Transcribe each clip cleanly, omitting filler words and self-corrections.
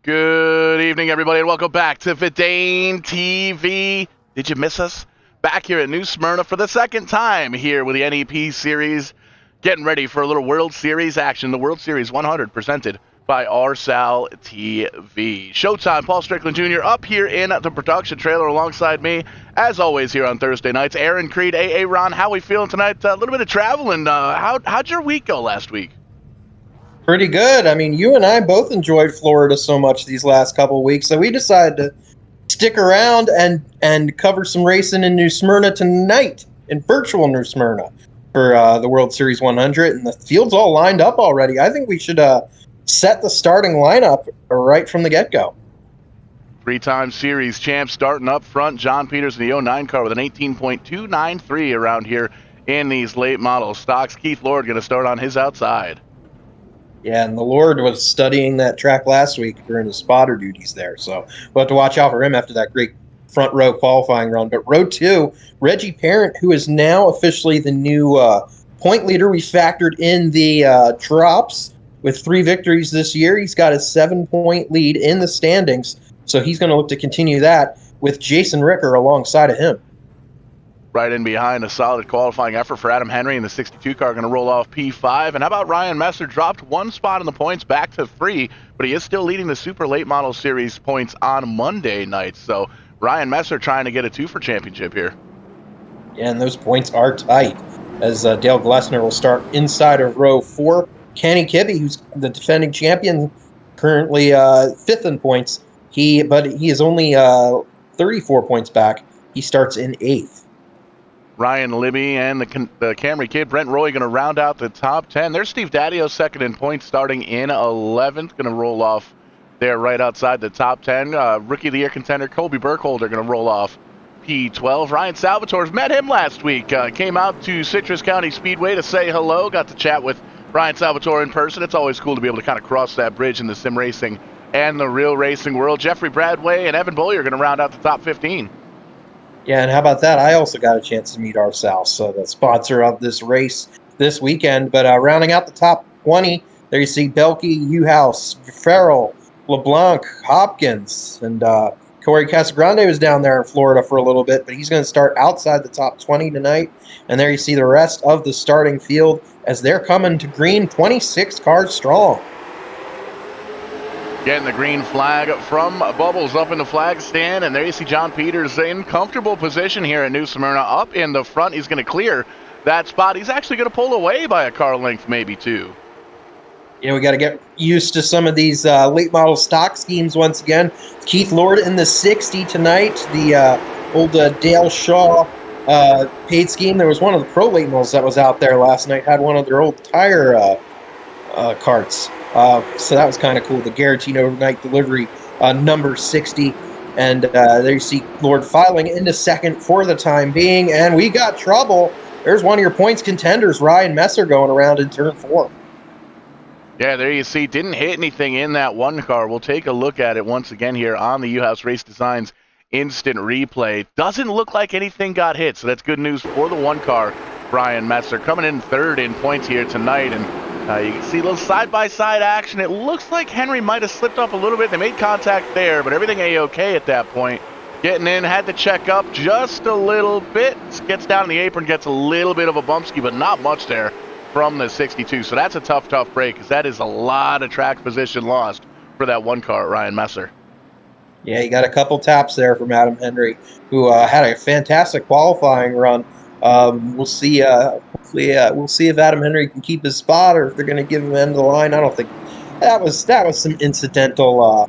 Good evening, everybody, and welcome back to VidaneTV. Did you miss us? Back here at New Smyrna for the second time here with the NEP Series. Getting ready for a little World Series action. The World Series 100 presented by RSAL TV. Showtime, Paul Strickland Jr. up here in the production trailer alongside me, as always, here on Thursday nights. Aaron Creed, AA Ron, how we feeling tonight? A little bit of traveling. How'd your week go last week? Pretty good. I mean, you and I both enjoyed Florida so much these last couple of weeks, so we decided to stick around and cover some racing in New Smyrna tonight, in virtual New Smyrna, for the World Series 100, and the field's all lined up already. I think we should set the starting lineup right from the get-go. Three-time series champ starting up front. John Peters in the 09 car with an 18.293 around here in these late model stocks. Keith Lord going to start on his outside. Yeah, and the Lord was studying that track last week during his spotter duties there, so we'll have to watch out for him after that great front row qualifying run. But row 2, Reggie Parent, who is now officially the new point leader. We factored in the drops with 3 victories this year. He's got a 7-point lead in the standings, so he's going to look to continue that with Jason Ricker alongside of him. Right in behind, a solid qualifying effort for Adam Henry in the 62 car, going to roll off P5. And how about Ryan Messer? Dropped 1 spot in the points, back to 3, but he is still leading the Super Late Model Series points on Monday night. So Ryan Messer trying to get a 2-for championship here. Yeah, and those points are tight, as Dale Glessner will start inside of row 4. Kenny Kibbe, who's the defending champion, currently 5th in points. But he is only 34 points back. He starts in 8th. Ryan Libby and the Camry kid, Brent Roy, going to round out the top 10. There's Steve Daddio, second in points, starting in 11th. Going to roll off there right outside the top 10. Rookie of the Year contender Colby Burkholder going to roll off P12. Ryan Salvatore's met him last week. Came out to Citrus County Speedway to say hello. Got to chat with Ryan Salvatore in person. It's always cool to be able to kind of cross that bridge in the sim racing and the real racing world. Jeffrey Bradway and Evan Boyer are going to round out the top 15. Yeah, and how about that? I also got a chance to meet RSAL, so the sponsor of this race this weekend. But rounding out the top 20, there you see Belkey, Uhouse, Farrell, LeBlanc, Hopkins, and Corey Casagrande was down there in Florida for a little bit, but he's going to start outside the top 20 tonight. And there you see the rest of the starting field as they're coming to green, 26 cars strong. Getting the green flag from Bubbles up in the flag stand, and there you see John Peters in comfortable position here at New Smyrna. Up in the front, he's going to clear that spot. He's actually going to pull away by a car length, maybe 2. Yeah, we got to get used to some of these late model stock schemes once again. Keith Lord in the 60 tonight, the old Dale Shaw paid scheme. There was one of the pro late models that was out there last night, had one of their old tire carts. So that was kind of cool. The guaranteed overnight delivery, number 60. And there you see Lord filing into second for the time being. And we got trouble. There's one of your points contenders, Ryan Messer, going around in turn 4. Yeah, there you see. Didn't hit anything in that one car. We'll take a look at it once again here on the Uhouse Race Designs instant replay. Doesn't look like anything got hit, so that's good news for the one car. Ryan Messer coming in 3rd in points here tonight. And you can see a little side-by-side action. It looks like Henry might have slipped up a little bit. They made contact there, but everything A-okay at that point. Getting in, had to check up just a little bit. Gets down in the apron, gets a little bit of a bumpski, but not much there from the 62. So that's a tough break, because that is a lot of track position lost for that one car, Ryan Messer. Yeah, you got a couple taps there from Adam Henry, who had a fantastic qualifying run. We'll see. Hopefully, we'll see if Adam Henry can keep his spot, or if they're going to give him end of the line. I don't think that was some incidental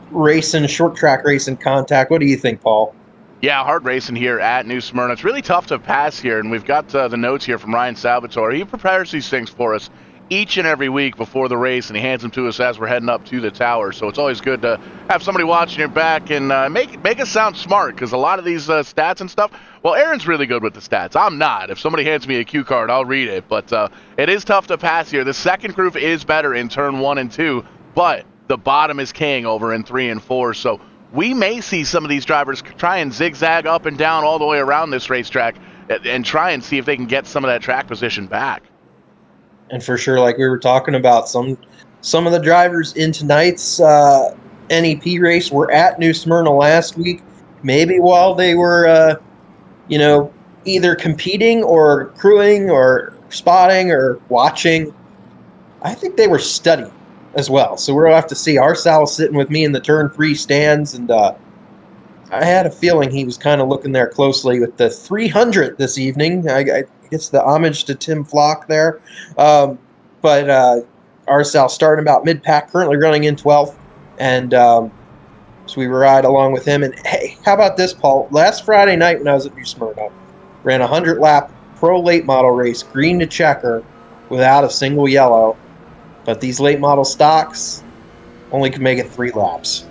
racing, short track racing contact. What do you think, Paul? Yeah, hard racing here at New Smyrna. It's really tough to pass here, and we've got the notes here from Ryan Salvatore. He prepares these things for us each and every week before the race, and he hands them to us as we're heading up to the tower. So it's always good to have somebody watching your back and make us sound smart, because a lot of these stats and stuff, well, Aaron's really good with the stats. I'm not. If somebody hands me a cue card, I'll read it. But it is tough to pass here. The second group is better in turn 1 and 2, but the bottom is king over in 3 and 4. So we may see some of these drivers try and zigzag up and down all the way around this racetrack and try and see if they can get some of that track position back. And for sure, like we were talking about, some some of the drivers in tonight's NEP race were at New Smyrna last week. Maybe while they were, either competing or crewing or spotting or watching, I think they were studying as well. So we'll have to see. Arsal sitting with me in the turn 3 stands, and I had a feeling he was kind of looking there closely with the 300 this evening. I guess the homage to Tim Flock there. But Arsal starting about mid-pack, currently running in 12th. And so we ride along with him. And hey, how about this, Paul? Last Friday night when I was at New Smyrna, ran a 100-lap pro late model race, green to checker, without a single yellow. But these late model stocks only can make it 3 laps.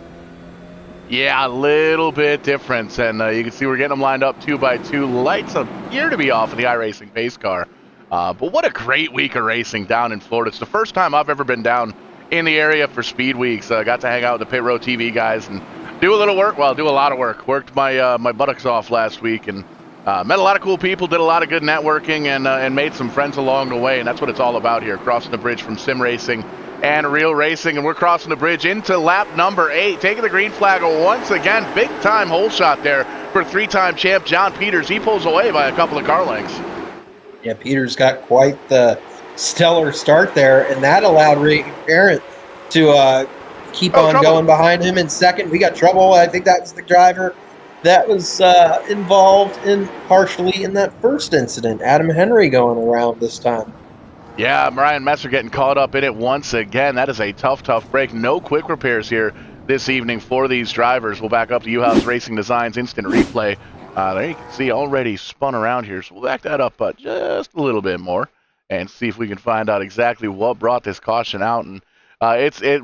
Yeah, a little bit difference, and you can see we're getting them lined up 2 by 2. Lights appear to be off of the iRacing pace car. But what a great week of racing down in Florida. It's the first time I've ever been down in the area for Speed Weeks. Got to hang out with the Pit Row TV guys and do a little work. Well, do a lot of work. Worked my my buttocks off last week and met a lot of cool people, did a lot of good networking, and made some friends along the way. And that's what it's all about here, crossing the bridge from sim racing and real racing. And we're crossing the bridge into lap number 8, taking the green flag once again. Big time hole shot there for 3-time champ John Peters. He pulls away by a couple of car lengths. Yeah, Peters got quite the stellar start there, and that allowed Ray Parent to keep on going behind him in second. We got trouble. I think that's the driver that was involved partially in that first incident. Adam Henry going around this time. Yeah, Ryan Messer getting caught up in it once again. That is a tough break. No quick repairs here this evening for these drivers. We'll back up to U-House Racing Designs instant replay. There you can see already spun around here. So we'll back that up just a little bit more and see if we can find out exactly what brought this caution out. And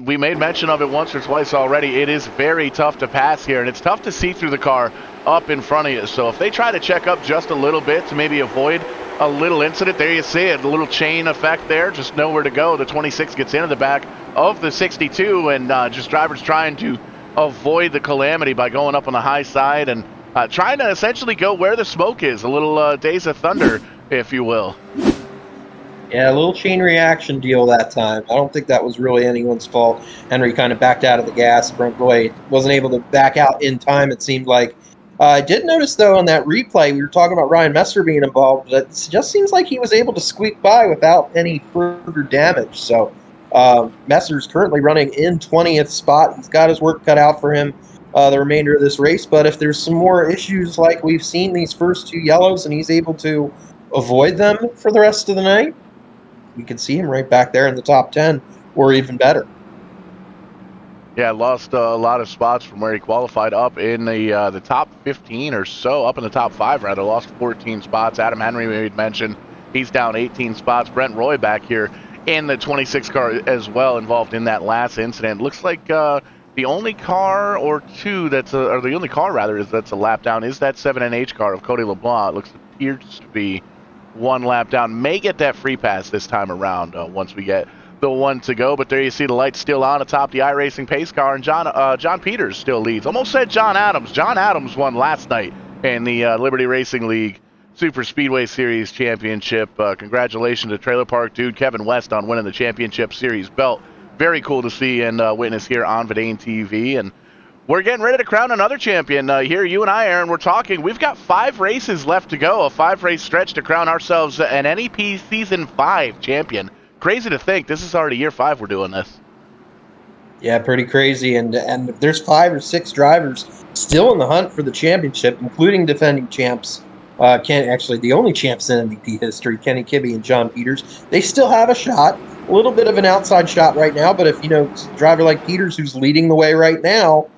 we made mention of it once or twice already. It is very tough to pass here, and it's tough to see through the car up in front of you. So if they try to check up just a little bit to maybe avoid a little incident, there you see it, a little chain effect there, just nowhere to go. The 26 gets into the back of the 62, and just drivers trying to avoid the calamity by going up on the high side and trying to essentially go where the smoke is, a little Days of Thunder, if you will. Yeah, a little chain reaction deal that time. I don't think that was really anyone's fault. Henry kind of backed out of the gas. Brent Boyd wasn't able to back out in time, it seemed like. I did notice, though, on that replay, we were talking about Ryan Messer being involved, but it just seems like he was able to squeak by without any further damage. So Messer's currently running in 20th spot. He's got his work cut out for him the remainder of this race, but if there's some more issues like we've seen these first 2 yellows and he's able to avoid them for the rest of the night, we can see him right back there in the top 10 or even better. Yeah, lost a lot of spots from where he qualified up in the top 15 or so, up in the top 5 rather. Lost 14 spots. Adam Henry, we mentioned, he's down 18 spots. Brent Roy back here in the 26 car as well, involved in that last incident. Looks like the only car or two or the only car rather that's a lap down is that 7NH car of Cody LeBlanc. It appears to be 1 lap down. May get that free pass this time around once we get the 1 to go, but there you see the lights still on atop the iRacing pace car, and John Peters still leads. Almost said John Adams. John Adams won last night in the Liberty Racing League Super Speedway Series Championship. Congratulations to Trailer Park dude Kevin West on winning the Championship Series belt. Very cool to see and witness here on VidaneTV. And we're getting ready to crown another champion. Here, you and I, Aaron, we're talking. We've got 5 races left to go, a 5-race stretch to crown ourselves an NEP Season 5 champion. Crazy to think this is already year 5 we're doing this. Yeah, pretty crazy. And there's 5 or 6 drivers still in the hunt for the championship, including defending champs. The only champs in NEP history, Kenny Kibbe and John Peters. They still have a shot. A little bit of an outside shot right now, but if, a driver like Peters, who's leading the way right now,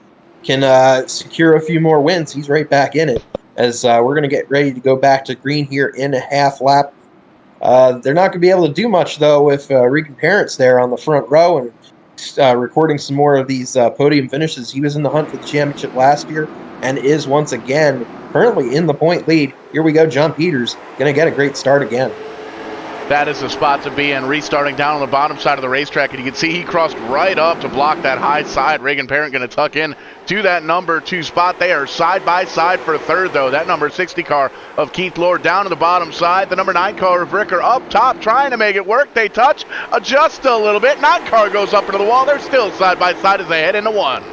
can secure a few more wins, he's right back in it. As we're going to get ready to go back to green here in a half lap. They're not going to be able to do much, though, with Regan Parents there on the front row and recording some more of these podium finishes. He was in the hunt for the championship last year and is once again currently in the point lead. Here we go, John Peters going to get a great start again. That is the spot to be in, restarting down on the bottom side of the racetrack, and you can see he crossed right up to block that high side. Reagan Parent going to tuck in to that number 2 spot. They are side by side for third, though. That number 60 car of Keith Lord down to the bottom side. The number 9 car of Ricker up top, trying to make it work. They touch, adjust a little bit. 9 car goes up into the wall. They're still side by side as they head into 1.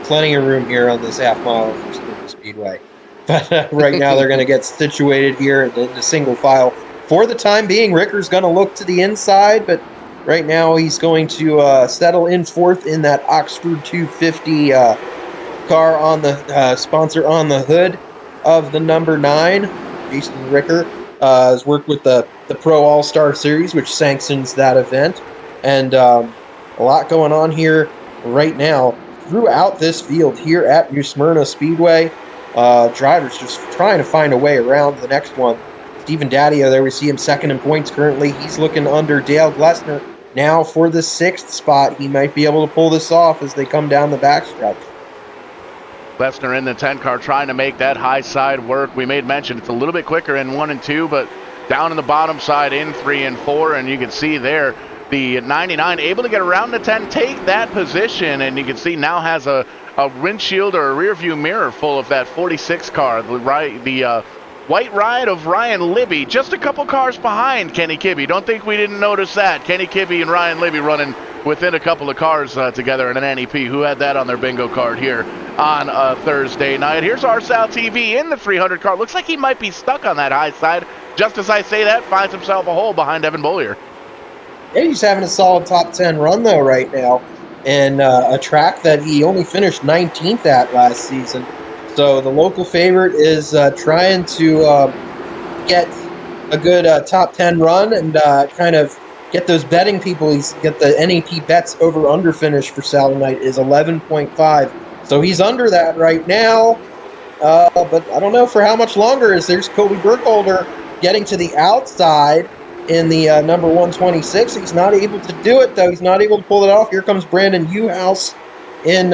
Plenty of room here on this half mile for Smyrna Speedway. But right now they're going to get situated here in the single file. For the time being, Ricker's going to look to the inside, but right now he's going to settle in fourth in that Oxford 250 car on the sponsor on the hood of the number 9. Jason Ricker has worked with the Pro All-Star Series, which sanctions that event. And a lot going on here right now throughout this field here at New Smyrna Speedway. Drivers just trying to find a way around the next one. Stephen Daddio, there we see him second in points currently. He's looking under Dale Glessner now for the 6th spot. He might be able to pull this off as they come down the backstretch. Glessner in the 10 car trying to make that high side work. We made mention it's a little bit quicker in 1 and 2, but down in the bottom side in 3 and 4, and you can see there the 99 able to get around the 10, take that position, and you can see now has a windshield or a rear view mirror full of that 46 car. The White Ride of Ryan Libby, just a couple cars behind Kenny Kibbe. Don't think we didn't notice that. Kenny Kibbe and Ryan Libby running within a couple of cars together in an NEP. Who had that on their bingo card here on a Thursday night? Here's RSAL TV in the 300 car. Looks like he might be stuck on that high side. Just as I say that, finds himself a hole behind Evan Bollier. Yeah, he's having a solid top 10 run, though, right now. And a track that he only finished 19th at last season. So the local favorite is trying to get a good top 10 run and kind of get those betting people. He's get the NEP bets over under finish for Saturday night is 11.5. So he's under that right now. But I don't know for how much longer. As there's Kobe Burkholder getting to the outside in the number 126. He's not able to do it, though. He's not able to pull it off. Here comes Brandon Uhouse in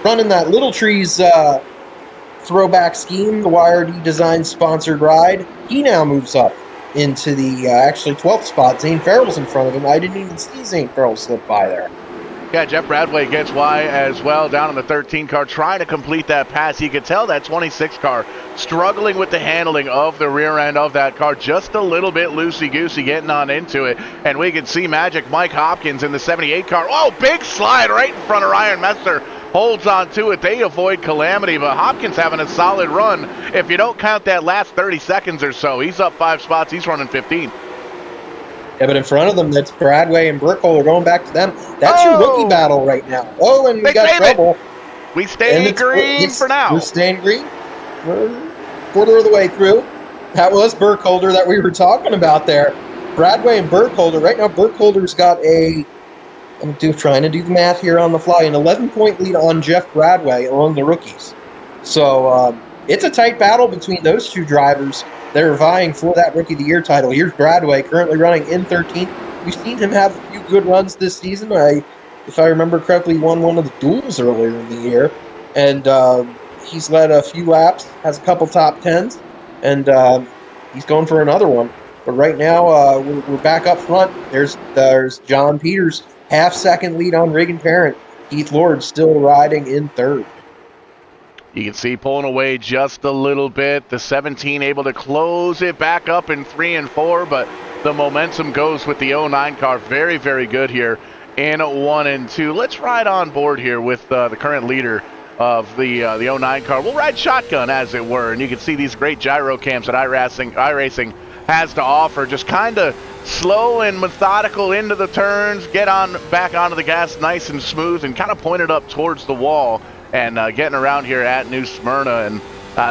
running that Little Trees throwback scheme, the YRD design sponsored ride. He now moves up into the actually 12th spot. Zane Farrell's in front of him. I didn't even see Zane Farrell slip by there. Yeah, Jeff Bradway gets Y as well down in the 13 car, trying to complete that pass. You can tell that 26 car struggling with the handling of the rear end of that car, just a little bit loosey-goosey getting on into it. And we can see Magic Mike Hopkins in the 78 car. Oh, big slide right in front of Ryan Messer. Holds on to it. They avoid calamity, but Hopkins having a solid run. If you don't count that last 30 seconds or so, he's up 5 spots. He's running 15. Yeah, but in front of them, that's Bradway and Burkholder going back to them. That's your rookie battle right now. Oh, and we got trouble. We stay green for now. We're staying green. We're a quarter of the way through. That was Burkholder that we were talking about there. Bradway and Burkholder. Right now, Burkholder's got I'm trying to do the math here on the fly, an 11-point lead on Jeff Bradway among the rookies. So it's a tight battle between those two drivers that are vying for that Rookie of the Year title. Here's Bradway currently running in 13th. We've seen him have a few good runs this season. If I remember correctly, won one of the duels earlier in the year. And he's led a few laps, has a couple top 10s, and he's going for another one. But right now, we're back up front. There's John Peters, half-second lead on Reagan Parent. Keith Lord still riding in third. You can see pulling away just a little bit. The 17 able to close it back up in 3 and 4, but the momentum goes with the 09 car. Very, very good here in 1 and 2. Let's ride on board here with the current leader of the 09 car. We'll ride shotgun, as it were, and you can see these great gyro cams that iRacing has to offer. Just kind of slow and methodical into the turns, get on back onto the gas nice and smooth, and kind of point it up towards the wall. And getting around here at New Smyrna, and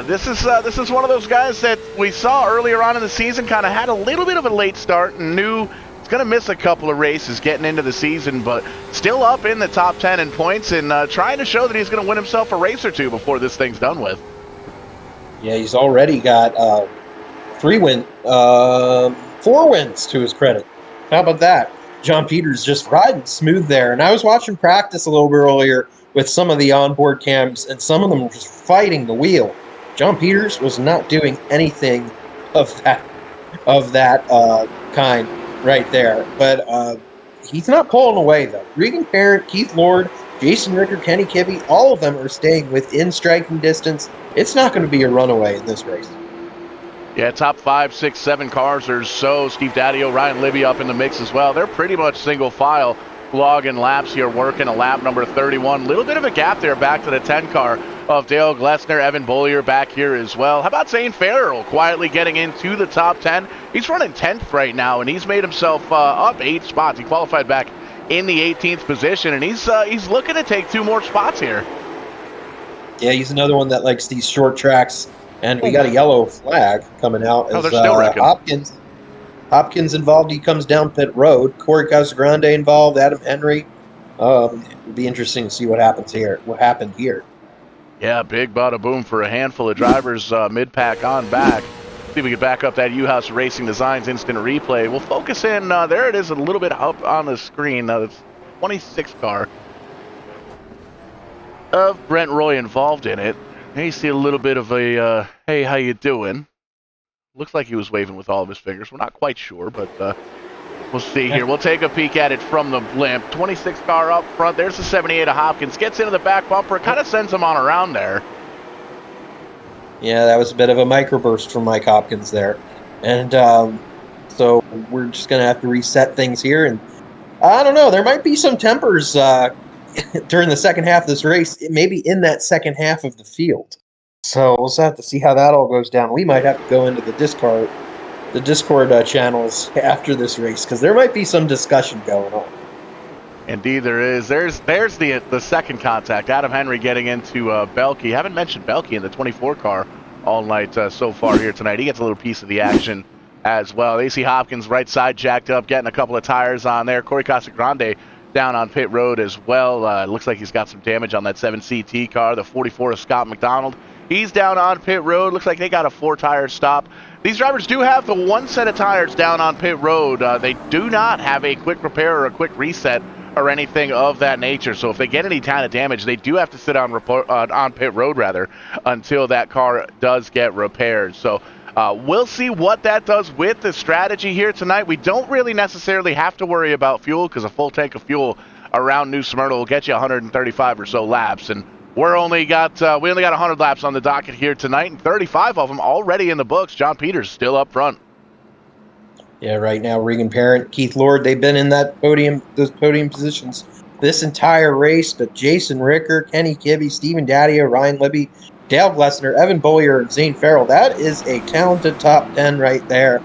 this is one of those guys that we saw earlier on in the season. Kind of had a little bit of a late start and knew he's going to miss a couple of races getting into the season, but still up in the top 10 in points and trying to show that he's going to win himself a race or two before this thing's done with. Yeah, he's already got 4 wins to his credit. How about that? John Peters just riding smooth there, and I was watching practice a little bit earlier with some of the onboard cams, and some of them were just fighting the wheel. John Peters was not doing anything of that of that kind right there. But he's not pulling away, though. Regan Parent, Keith Lord, Jason Ricker, Kenny Kibbe, all of them are staying within striking distance. It's not going to be a runaway in this race. Yeah, top 5, 6, 7 cars or so. Steve Daddio, Ryan Libby up in the mix as well. They're pretty much single file logging laps here, working a lap number 31. Little bit of a gap there back to the 10 car of Dale Glessner. Evan Bollier back here as well. How about Zane Farrell quietly getting into the top 10? He's running 10th right now, and he's made himself up 8 spots. He qualified back in the 18th position, and he's looking to take 2 more spots here. Yeah, he's another one that likes these short tracks. And we got a yellow flag coming out as Hopkins involved. He comes down pit road. Corey Casagrande involved. Adam Henry. It'll be interesting to see what happens here. What happened here? Yeah, big bada boom for a handful of drivers mid-pack on back. See if we can back up that U-House Racing Designs instant replay. We'll focus in. There it is, a little bit up on the screen. It's 26 car of Brent Roy involved in it. You see a little bit of a, hey, how you doing? Looks like he was waving with all of his fingers. We're not quite sure, but we'll see here. We'll take a peek at it from the blimp. 26 car up front. There's the 78 of Hopkins. Gets into the back bumper. Kind of sends him on around there. Yeah, that was a bit of a microburst from Mike Hopkins there. And so we're just going to have to reset things here. And I don't know. There might be some tempers during the second half of this race, maybe in that second half of the field. So we'll have to see how that all goes down. We might have to go into the Discord channels after this race, because there might be some discussion going on. Indeed there is. There's the second contact. Adam Henry getting into Belke. Haven't mentioned Belke in the 24 car all night so far here tonight. He gets a little piece of the action as well. AC Hopkins right side jacked up, getting a couple of tires on there. Corey Casagrande down on pit road as well. Looks like he's got some damage on that 7CT car. The 44 of Scott McDonald, he's down on pit road. Looks like they got a 4-tire stop. These drivers do have the 1 set of tires down on pit road. They do not have a quick repair or a quick reset or anything of that nature. So if they get any kind of damage, they do have to sit on pit road until that car does get repaired. So we'll see what that does with the strategy here tonight. We don't really necessarily have to worry about fuel, because a full tank of fuel around New Smyrna will get you 135 or so laps, and we only got 100 laps on the docket here tonight, and 35 of them already in the books. John Peters still up front. Yeah, right now Regan Parent, Keith Lord, they've been in those podium positions this entire race. But Jason Ricker, Kenny Kibbe, Stephen Daddio, Ryan Libby, Dale Glessner, Evan Bollier, and Zane Farrell. That is a talented top 10 right there.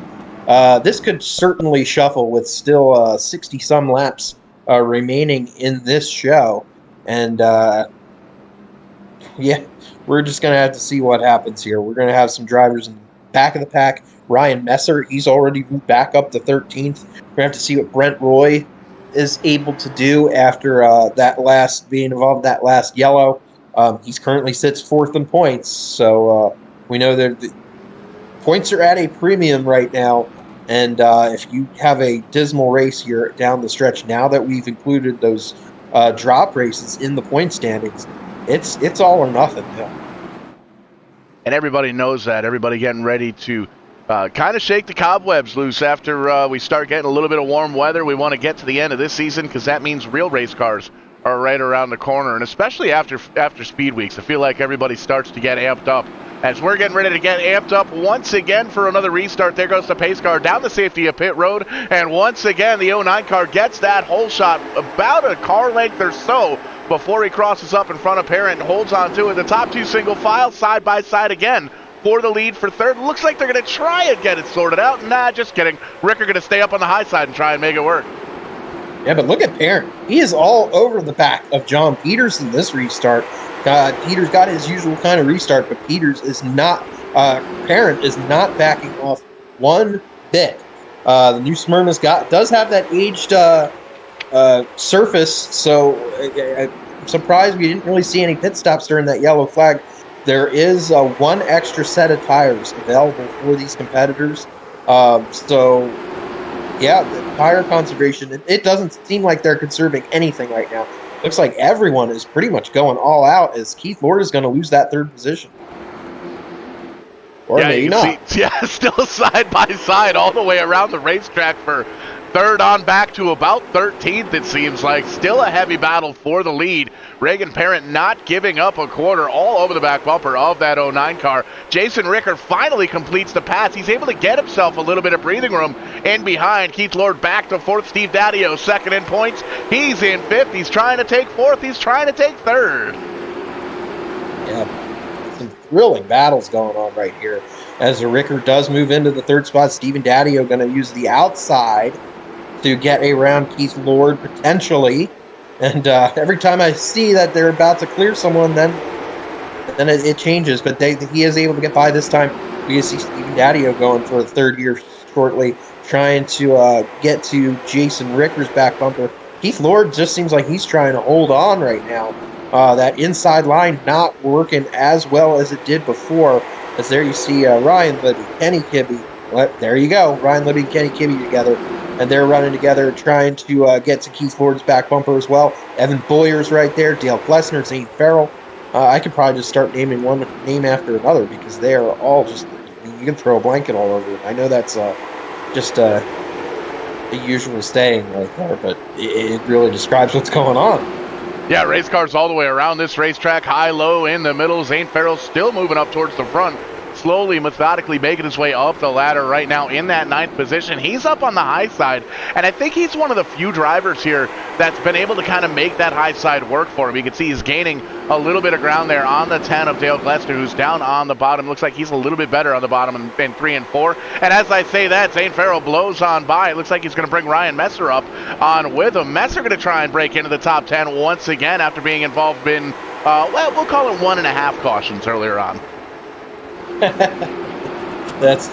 This could certainly shuffle with still 60-some laps remaining in this show. And, yeah, we're just going to have to see what happens here. We're going to have some drivers in the back of the pack. Ryan Messer, he's already moved back up to 13th. We're going to have to see what Brent Roy is able to do after being involved in that last yellow. He's currently sits 4th in points, so we know that the points are at a premium right now. And if you have a dismal race here down the stretch, now that we've included those drop races in the point standings, it's all or nothing now. And everybody knows that. Everybody getting ready to kind of shake the cobwebs loose after we start getting a little bit of warm weather. We want to get to the end of this season, because that means real race cars are right around the corner, and especially after speed weeks, I feel like everybody starts to get amped up. As we're getting ready to get amped up once again for another restart, there goes the pace car down the safety of pit road, and once again the 09 car gets that hole shot about a car length or so before he crosses up in front of Parent and holds on to it. The top 2 single file side by side again for the lead for third. Looks like they're going to try and get it sorted out. Nah, just kidding. Ricker going to stay up on the high side and try and make it work. Yeah, but look at Parent. He is all over the back of John Peters in this restart. Peters got his usual kind of restart, but Peters is not. Parent is not backing off one bit. The New Smyrna's does have that aged surface, so I'm surprised we didn't really see any pit stops during that yellow flag. There is 1 extra set of tires available for these competitors. So, yeah, the tire conservation, it doesn't seem like they're conserving anything right now. Looks like everyone is pretty much going all out, as Keith Lord is going to lose that 3rd position. Or yeah, maybe you can not. see, yeah, still side by side all the way around the racetrack for third on back to about 13th, it seems like. Still a heavy battle for the lead. Reagan Parent not giving up a quarter all over the back bumper of that 09 car. Jason Ricker finally completes the pass. He's able to get himself a little bit of breathing room in behind. Keith Lord back to fourth. Steve Daddio second in points. He's in fifth. He's trying to take fourth. He's trying to take third. Yeah, some thrilling battles going on right here. As the Ricker does move into the third spot, Stephen Daddio going to use the outside to get around Keith Lord potentially. And every time I see that they're about to clear someone, then it changes. But he is able to get by this time. We see Stephen Daddio going for a third year shortly, trying to get to Jason Ricker's back bumper. Keith Lord just seems like he's trying to hold on right now. That inside line not working as well as it did before. As there you see Ryan Libby, Kenny Kibbe. Well, there you go. Ryan Libby and Kenny Kibbe together. And they're running together, trying to get to Keith Lord's back bumper as well. Evan Boyer's right there. Dale Plessner, Zane Farrell. I could probably just start naming one name after another because they are all just, you can throw a blanket all over it. I know that's just a usual saying right there, but it really describes what's going on. Yeah, race cars all the way around this racetrack, high, low, in the middle. Zane Farrell still moving up towards the front, slowly, methodically making his way up the ladder right now in that 9th position. He's up on the high side, and I think he's one of the few drivers here that's been able to kind of make that high side work for him. You can see he's gaining a little bit of ground there on the 10 of Dale Glester, who's down on the bottom. Looks like he's a little bit better on the bottom in 3 and 4. And as I say that, Zane Farrell blows on by. It looks like he's going to bring Ryan Messer up on with him. Messer going to try and break into the top 10 once again after being involved in, well, we'll call it 1.5 cautions earlier on. that's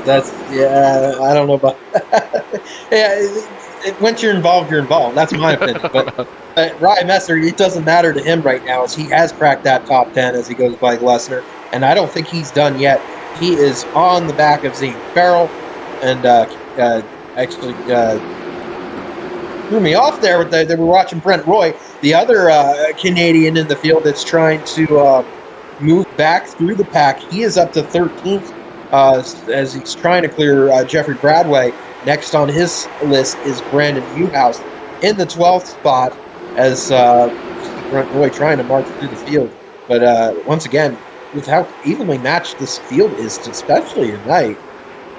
yeah, I don't know about yeah, once you're involved, that's my opinion. But Ryan Messer, it doesn't matter to him right now, as he has cracked that top 10 as he goes by Glessner, and I don't think he's done yet. He is on the back of Zane Farrell, and actually threw me off there with they were watching Brent Roy, the other Canadian in the field that's trying to move back through the pack. He is up to 13th as he's trying to clear Jeffrey Bradway. Next on his list is Brandon Newhouse in the 12th spot as Brent Roy trying to march through the field. But once again, with how evenly matched this field is, especially tonight,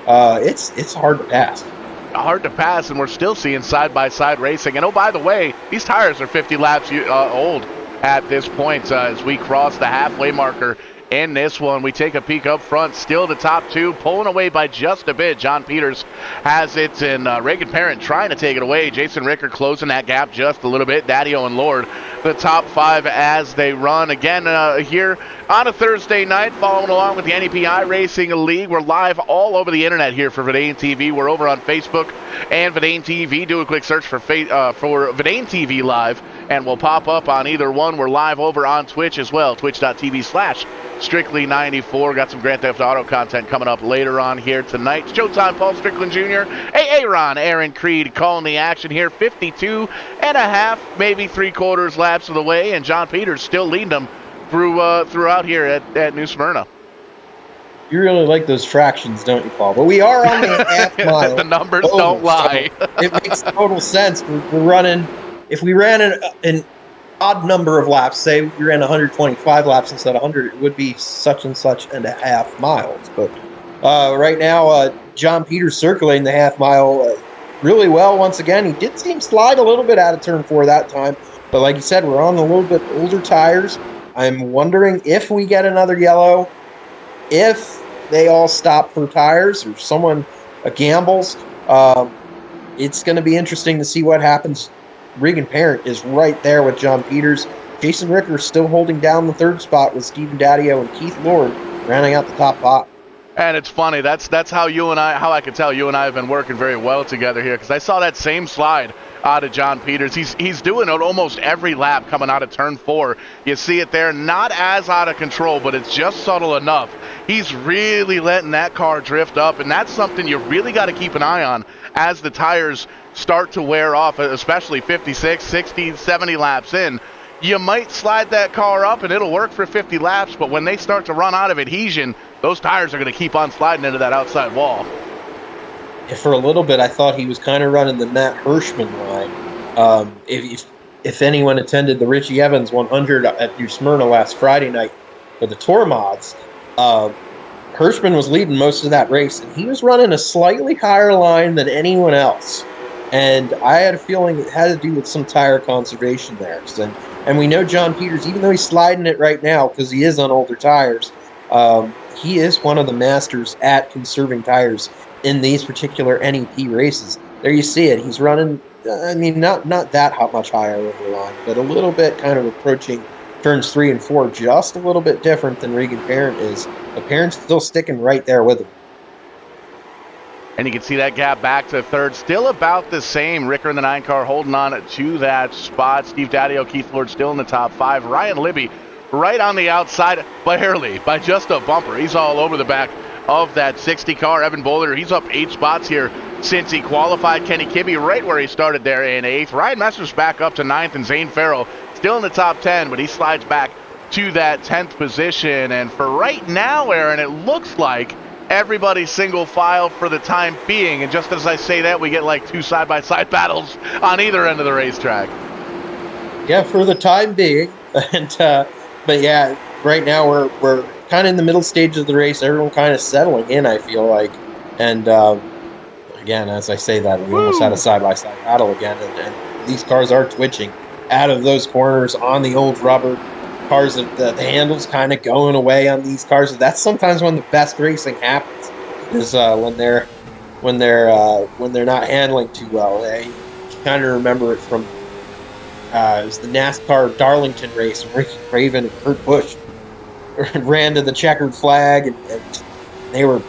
it's hard to pass. Hard to pass, and we're still seeing side-by-side racing. And oh, by the way, these tires are 50 laps old at this point as we cross the halfway marker in this one. We take a peek up front, still the top 2, pulling away by just a bit. John Peters has it, and Reagan Parent trying to take it away. Jason Ricker closing that gap just a little bit. Daddio and Lord, the top 5 as they run. Again, here on a Thursday night, following along with the NEPiRacing League. We're live all over the internet here for VidaneTV. We're over on Facebook and VidaneTV. Do a quick search for VidaneTV Live, and we'll pop up on either one. We're live over on Twitch as well, twitch.tv/Strictly94. Got some Grand Theft Auto content coming up later on here tonight. Showtime, Paul Strickland Jr., Aaron, Aaron Creed calling the action here. 52.5, maybe 3/4 laps of the way, and John Peters still leading them throughout here at New Smyrna. You really like those fractions, don't you, Paul? But we are on the half mile. The numbers don't lie. So it makes total sense. We're running. If we ran an odd number of laps, say we ran 125 laps instead of 100, it would be such and such and a half miles. But right now, John Peters circulating the half mile really well once again. He did seem slide a little bit out of turn 4 that time. But like you said, we're on a little bit older tires. I'm wondering if we get another yellow, if they all stop for tires or someone gambles. It's going to be interesting to see what happens. Reagan Parent is right there with John Peters. Jason Ricker still holding down the 3rd spot with Stephen Daddio and Keith Lord rounding out the top 5. And it's funny, that's how I can tell you and I have been working very well together here, because I saw that same slide out of John Peters. He's doing it almost every lap coming out of turn 4. You see it there, not as out of control, but it's just subtle enough. He's really letting that car drift up, and that's something you really got to keep an eye on as the tires start to wear off, especially 56, 60, 70 laps in. you might slide that car up and it'll work for 50 laps, but when they start to run out of adhesion, those tires are going to keep on sliding into that outside wall. For a little bit, I thought he was kind of running the Matt Hirschman line. If anyone attended the Richie Evans 100 at New Smyrna last Friday night for the Tour Mods, Hirschman was leading most of that race, and he was running a slightly higher line than anyone else. And I had a feeling it had to do with some tire conservation there. And we know John Peters, even though he's sliding it right now because he is on older tires, he is one of the masters at conserving tires in these particular NEP races. There you see it. He's running, not that much higher over the line, but a little bit kind of approaching turns 3 and 4, just a little bit different than Regan Parent is. But Parent's still sticking right there with him. And you can see that gap back to third, still about the same. Ricker in the 9 car holding on to that spot. Steve Daddio, Keith Lord still in the top 5. Ryan Libby right on the outside, barely, by just a bumper. He's all over the back of that 60 car. Evan Bowler, he's up 8 spots here since he qualified. Kenny Kibbe right where he started there in 8th. Ryan Messer's back up to 9th, and Zane Farrell still in the top 10, but he slides back to that 10th position. And for right now, Aaron, it looks like everybody's single file for the time being. And just as I say that, we get like 2 side-by-side battles on either end of the racetrack. Yeah, for the time being. And but yeah, right now we're kind of in the middle stage of the race. Everyone kind of settling in, I feel like. And again, as I say that, we almost had a side-by-side battle again. And these cars are twitching out of those corners on the old rubber. Cars, the handles kind of going away on these cars. That's sometimes when the best racing happens, is when they're not handling too well. You kind of remember it from it was the NASCAR Darlington race. Ricky Craven and Kurt Busch ran to the checkered flag, and they were.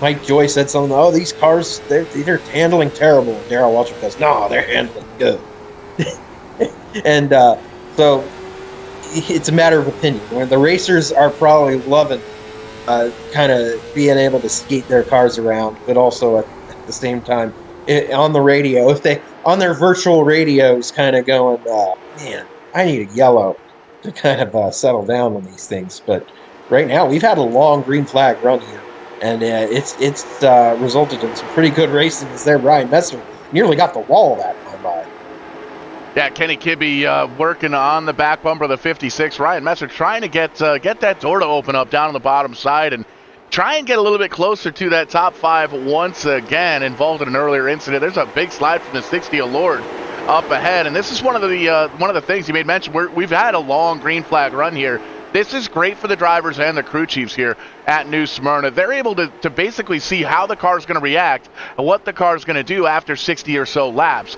Mike Joy said something. Oh, these cars, they're handling terrible. And Darrell Waltrip goes, no, they're handling good. And so it's a matter of opinion. When the racers are probably loving kind of being able to skate their cars around, but also at the same time on the radio, if they on their virtual radios, kind of going, man, I need a yellow to kind of settle down on these things. But right now, we've had a long green flag run here, and it's resulted in some pretty good racing. As there, Ryan Messer nearly got the wall that time by. Yeah, Kenny Kibbe working on the back bumper of the 56. Ryan Messer trying to get that door to open up down on the bottom side and try and get a little bit closer to that top 5 once again. Involved in an earlier incident. There's a big slide from the 60 Allure up ahead, and this is one of the things you made mention. We've had a long green flag run here. This is great for the drivers and the crew chiefs here at New Smyrna. They're able to basically see how the car's going to react and what the car's going to do after 60 or so laps.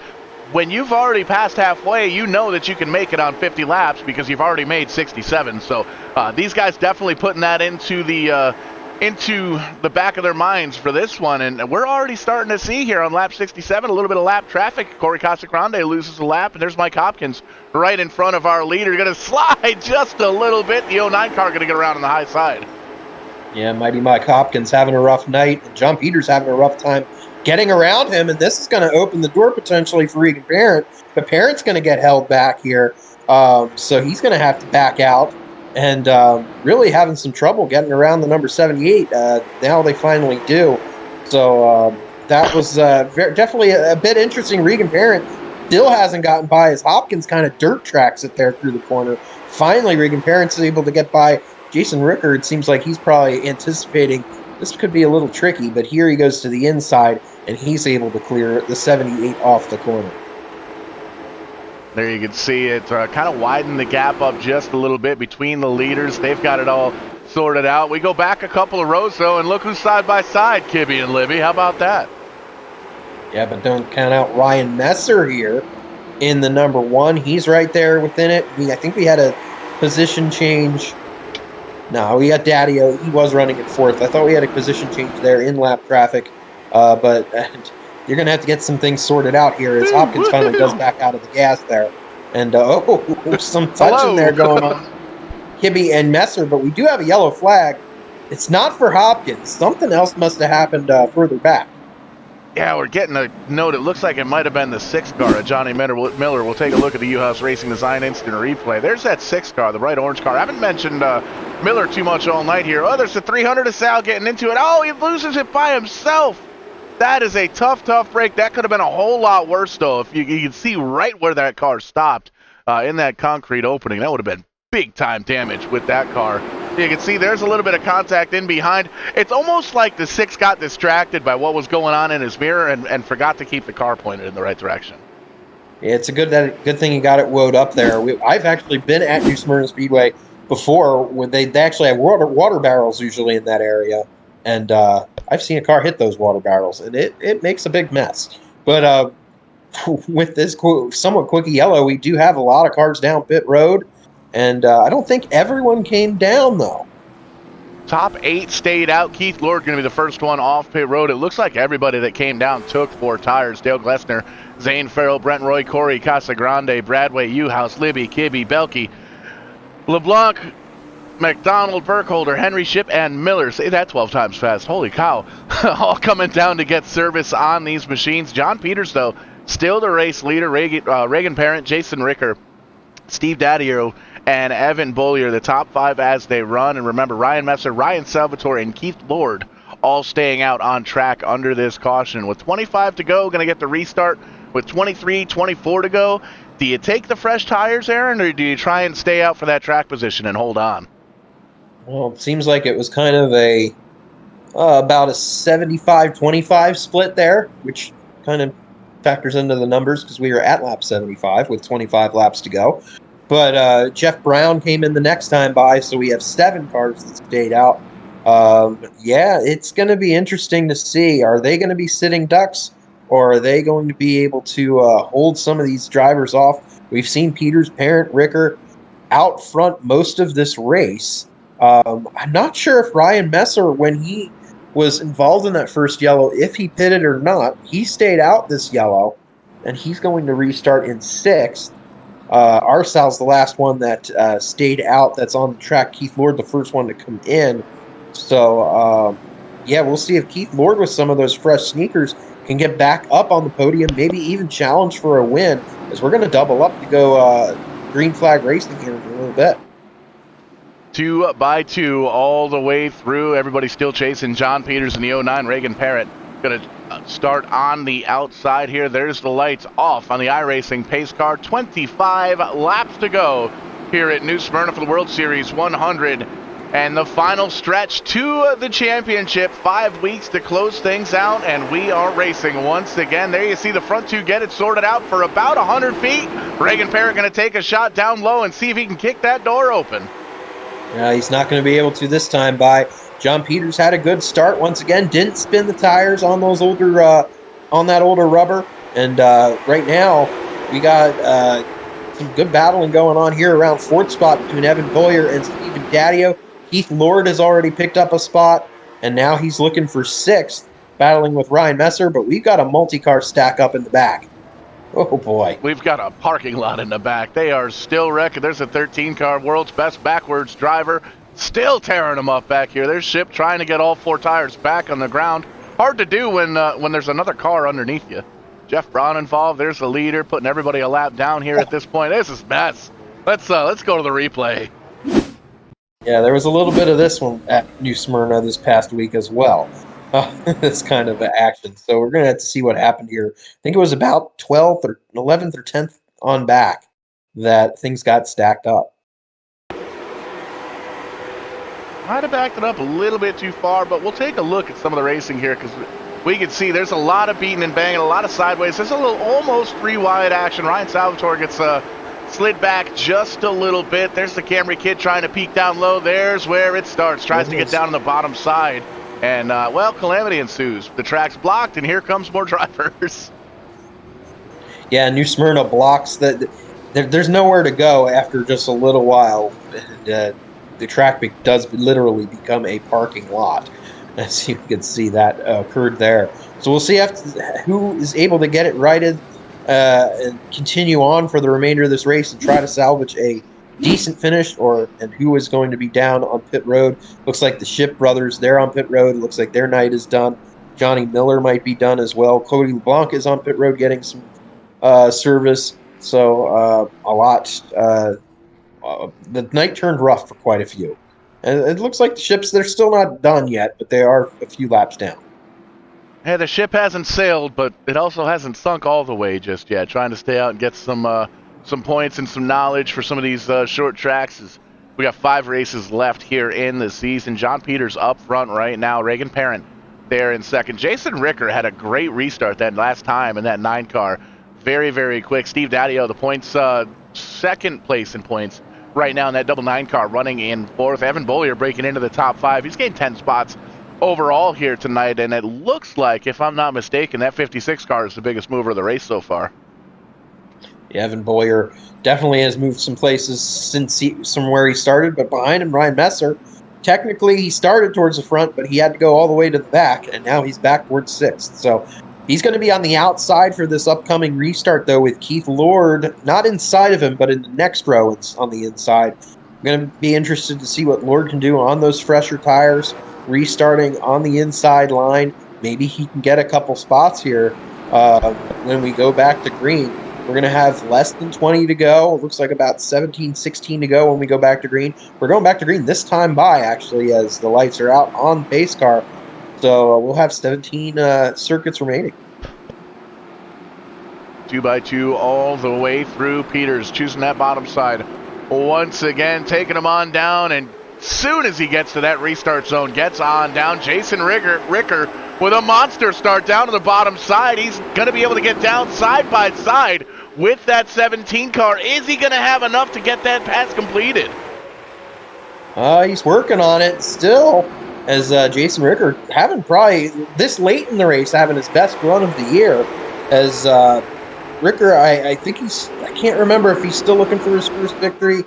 When you've already passed halfway, you know that you can make it on 50 laps because you've already made 67. So these guys definitely putting that into the back of their minds for this one. And we're already starting to see here on lap 67 a little bit of lap traffic. Corey Casagrande loses a lap, and there's Mike Hopkins right in front of our leader. Going to slide just a little bit. The 09 car going to get around on the high side. Yeah, mighty Mike Hopkins having a rough night, and John Peters having a rough time getting around him, and this is going to open the door potentially for Regan Parent. But Parent's going to get held back here, so he's going to have to back out, and really having some trouble getting around the number 78. Now they finally do. So that was definitely a bit interesting. Regan Parent still hasn't gotten by as Hopkins kind of dirt tracks it there through the corner. Finally, Regan Parent's able to get by Jason Ricker. It seems like he's probably anticipating this could be a little tricky, but here he goes to the inside, and he's able to clear the 78 off the corner. There you can see it kind of widen the gap up just a little bit between the leaders. They've got it all sorted out. We go back a couple of rows, though, and look who's side by side, Kibbe and Libby. How about that? Yeah, but don't count out Ryan Messer here in the number 1. He's right there within it. I think we had a position change. No, we got Daddio. He was running at 4th. I thought we had a position change there in lap traffic. But you're going to have to get some things sorted out here as Hopkins finally does back out of the gas there. And, some touching there going on. Kibbe and Messer, but we do have a yellow flag. It's not for Hopkins. Something else must have happened further back. Yeah, we're getting a note. It looks like it might have been the 6th car of Johnny Miller. We'll take a look at the U-House Racing Design instant replay. There's that 6th car, the bright orange car. I haven't mentioned Miller too much all night here. Oh, there's the 300 of Sal getting into it. Oh, he loses it by himself. That is a tough break. That could have been a whole lot worse, though. If you can see right where that car stopped in that concrete opening, that would have been big-time damage with that car. You can see there's a little bit of contact in behind. It's almost like the 6 got distracted by what was going on in his mirror and forgot to keep the car pointed in the right direction. Yeah, it's a good thing you got it woed up there. I've actually been at New Smyrna Speedway before when they actually have water barrels usually in that area, and I've seen a car hit those water barrels, and it makes a big mess. But with this somewhat quickie yellow, we do have a lot of cars down pit road. And I don't think everyone came down, though. Top 8 stayed out. Keith Lord going to be the first one off pit road. It looks like everybody that came down took 4 tires. Dale Glessner, Zane Farrell, Brent Roy, Corey Casagrande, Bradway, Uhouse, Libby, Kibbe, Belkey, LeBlanc, McDonald, Burkholder, Henry Ship, and Miller. Say that 12 times fast. Holy cow. All coming down to get service on these machines. John Peters, though, still the race leader. Reagan Parent, Jason Ricker, Steve Daddio, and Evan Bollier, the top 5 as they run. And remember, Ryan Messer, Ryan Salvatore, and Keith Lord all staying out on track under this caution. With 25 to go, going to get the restart. With 23, 24 to go, do you take the fresh tires, Aaron, or do you try and stay out for that track position and hold on? Well, it seems like it was kind of about a 75-25 split there, which kind of factors into the numbers because we were at lap 75 with 25 laps to go. But Jeff Brown came in the next time by, so we have 7 cars that stayed out. Yeah, it's going to be interesting to see. Are they going to be sitting ducks, or are they going to be able to hold some of these drivers off? We've seen Peters, Parent, Ricker out front most of this race. I'm not sure if Ryan Messer, when he was involved in that first yellow, if he pitted or not. He stayed out this yellow, and he's going to restart in 6th. Arsal's the last one that stayed out that's on the track. Keith Lord, the first one to come in. So, yeah, we'll see if Keith Lord with some of those fresh sneakers can get back up on the podium, maybe even challenge for a win, as we're going to double up to go green flag racing here in a little bit. 2 by 2 all the way through. Everybody still chasing John Peters in the 09. Reagan Parrott going to start on the outside here. There's the lights off on the iRacing pace car. 25 laps to go here at New Smyrna for the World Series 100. And the final stretch to the championship. 5 weeks to close things out, and we are racing once again. There you see the front 2 get it sorted out for about 100 feet. Reagan Parrott going to take a shot down low and see if he can kick that door open. He's not going to be able to this time. By John Peters had a good start once again. Didn't spin the tires on those older on that older rubber. And right now we got some good battling going on here around 4th spot between Evan Boyer and Stephen Daddio. Keith Lord has already picked up a spot, and now he's looking for 6th, battling with Ryan Messer. But we've got a multi-car stack up in the back. Oh, boy. We've got a parking lot in the back. They are still wrecking. There's a 13-car world's best backwards driver still tearing them up back here. There's Ship trying to get all 4 tires back on the ground. Hard to do when there's another car underneath you. Jeff Brown involved. There's the leader putting everybody a lap down here at this point. This is mess. Let's go to the replay. Yeah, there was a little bit of this one at New Smyrna this past week as well. This kind of action. So we're going to have to see what happened here. I think it was about 12th or 11th or 10th on back that things got stacked up. Might have backed it up a little bit too far, but we'll take a look at some of the racing here because we can see there's a lot of beating and banging, a lot of sideways. There's a little almost 3 wide action. Ryan Salvatore gets slid back just a little bit. There's the Camry kid trying to peek down low. There's where it starts. Tries to get down on the bottom side. And, well, calamity ensues. The track's blocked, and here comes more drivers. Yeah, New Smyrna blocks that. There's nowhere to go after just a little while. And, the track does literally become a parking lot, as you can see that occurred there. So we'll see who is able to get it righted and continue on for the remainder of this race and try to salvage a decent finish, and who is going to be down on pit road. Looks like the Ship brothers, they're on pit road. It looks like their night is done. Johnny Miller might be done as well. Cody LeBlanc is on pit road getting some service. So a lot. The night turned rough for quite a few. And it looks like the ships, they're still not done yet, but they are a few laps down. Hey, the ship hasn't sailed, but it also hasn't sunk all the way just yet. Trying to stay out and get some points and some knowledge for some of these short tracks. We got 5 races left here in the season. John Peters up front right now. Reagan Parent there in second. Jason Ricker had a great restart that last time in that 9 car. Very, very quick. Steve Daddio, the points, second place in points right now in that double 9 car, running in 4th. Evan Bollier breaking into the top 5. He's gained 10 spots overall here tonight, and it looks like, if I'm not mistaken, that 56 car is the biggest mover of the race so far. Yeah, Evan Boyer definitely has moved some places from where he started, but behind him, Ryan Messer. Technically, he started towards the front, but he had to go all the way to the back, and now he's back towards 6th. So he's going to be on the outside for this upcoming restart, though, with Keith Lord not inside of him, but in the next row it's on the inside. I'm going to be interested to see what Lord can do on those fresher tires, restarting on the inside line. Maybe he can get a couple spots here when we go back to green. We're going to have less than 20 to go. It looks like about 17, 16 to go when we go back to green. We're going back to green this time by, actually, as the lights are out on the pace car. So we'll have 17 circuits remaining. 2x2 all the way through. Peters choosing that bottom side once again, taking him on down, and soon as he gets to that restart zone, gets on down. Jason Ricker with a monster start down to the bottom side. He's going to be able to get down side by side with that 17 car. Is he going to have enough to get that pass completed? He's working on it still, as Jason Ricker having probably this late in the race having his best run of the year. As Ricker, I think I can't remember if he's still looking for his first victory.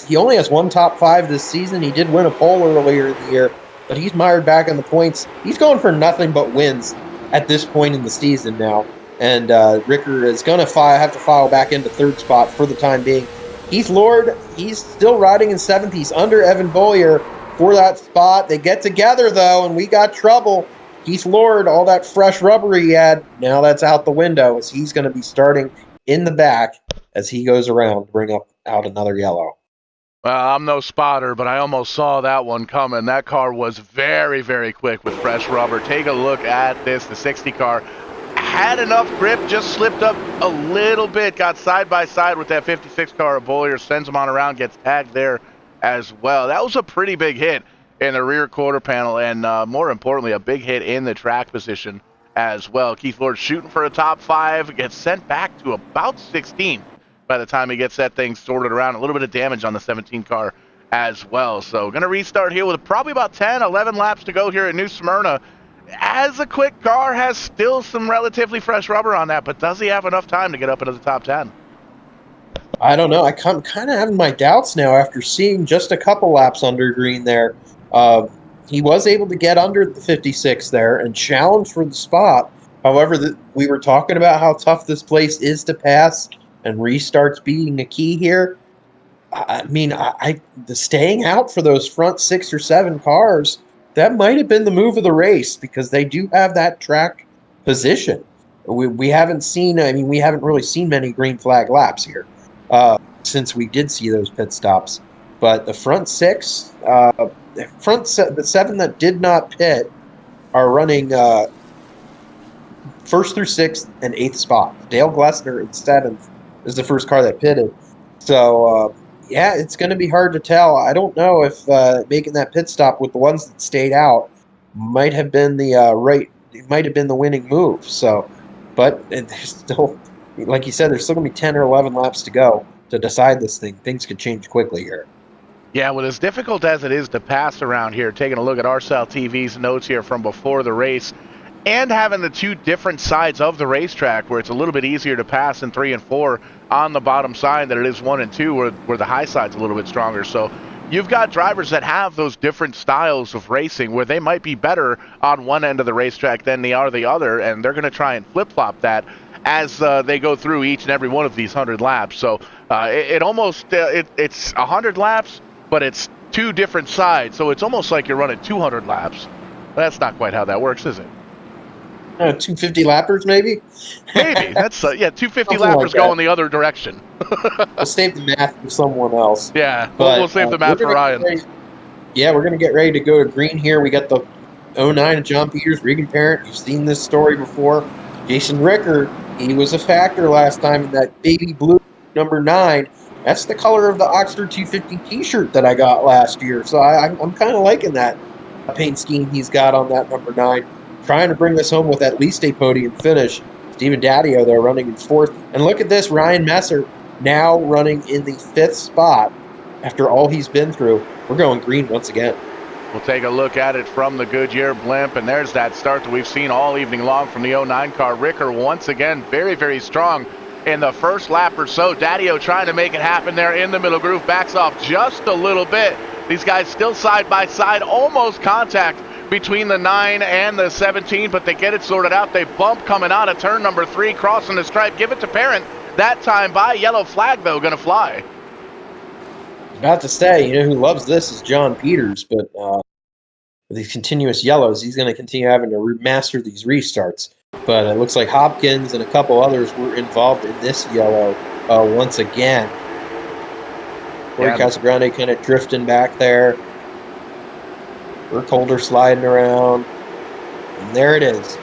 He only has 1 top 5 this season. He did win a pole earlier in the year, but he's mired back on the points. He's going for nothing but wins at this point in the season now. And Ricker is going to have to file back into 3rd spot for the time being. Keith Lord, he's still riding in 7th. He's under Evan Bollier for that spot. They get together, though, and we got trouble. Keith Lord, all that fresh rubber he had, now that's out the window, as he's going to be starting in the back as he goes around to bring out another yellow. Well, I'm no spotter, but I almost saw that one coming. That car was very, very quick with fresh rubber. Take a look at this. The 60 car had enough grip, just slipped up a little bit, got side by side with that 56 car. Bollier sends him on around, gets tagged there as well. That was a pretty big hit in the rear quarter panel, and more importantly, a big hit in the track position as well. Keith Lord shooting for a top 5, gets sent back to about 16 by the time he gets that thing sorted around. A little bit of damage on the 17 car as well. So going to restart here with probably about 10, 11 laps to go here at New Smyrna. As a quick car, has still some relatively fresh rubber on that, but does he have enough time to get up into the top 10? I don't know. I'm kind of having my doubts now after seeing just a couple laps under green there. He was able to get under the 56 there and challenge for the spot. However, we were talking about how tough this place is to pass, and restarts being a key here. I mean, the staying out for those front 6 or 7 cars, that might have been the move of the race, because they do have that track position. We haven't seen, we haven't really seen many green flag laps here since we did see those pit stops. But the front 6, the 7 that did not pit are running 1st through 6th and 8th spot. Dale Glessner in 7th is the first car that pitted. So, yeah, it's going to be hard to tell. I don't know if making that pit stop with the ones that stayed out might have been the winning move. So, but there's still, like you said, there's still going to be 10 or 11 laps to go to decide this thing. Things could change quickly here. Yeah, well, as difficult as it is to pass around here, taking a look at RSL TV's notes here from before the race, and having the 2 different sides of the racetrack where it's a little bit easier to pass in 3 and 4 on the bottom side than it is 1 and 2 where the high side's a little bit stronger. So you've got drivers that have those different styles of racing where they might be better on one end of the racetrack than they are the other, and they're going to try and flip-flop that as they go through each and every one of these 100 laps. So it's 100 laps, but it's 2 different sides. So it's almost like you're running 200 laps. That's not quite how that works, is it? 250 lappers, maybe? Maybe. That's, 250 Something like lappers that. going the other direction. We'll save the math for someone else. Yeah, we'll But save the we're math for going to get Ryan. ready. Yeah, we're going to get ready to go to green here. We got the 09 of John Peters, Regan Parent. You've seen this story before. Jason Ricker, he was a factor last time in that baby blue number 9. That's the color of the Oxford 250 T-shirt that I got last year. So I'm kind of liking that paint scheme he's got on that number 9. Trying to bring this home with at least a podium finish. Stephen Daddio there running in 4th. And look at this, Ryan Messer now running in the 5th spot after all he's been through. We're going green once again. We'll take a look at it from the Goodyear blimp, and there's that start that we've seen all evening long from the 09 car. Ricker once again very, very strong in the first lap or so. Daddio trying to make it happen there in the middle groove, backs off just a little bit. These guys still side by side, almost contact between the 9 and the 17, but they get it sorted out. They bump coming out of turn number 3, crossing the stripe, give it to Parent. That time by, yellow flag though, gonna fly. About to say, you know who loves this is John Peters, but with these continuous yellows, he's going to continue having to master these restarts. But it looks like Hopkins and a couple others were involved in this yellow once again. Corey Casagrande kind of drifting back there. Burkholder sliding around. And there it is.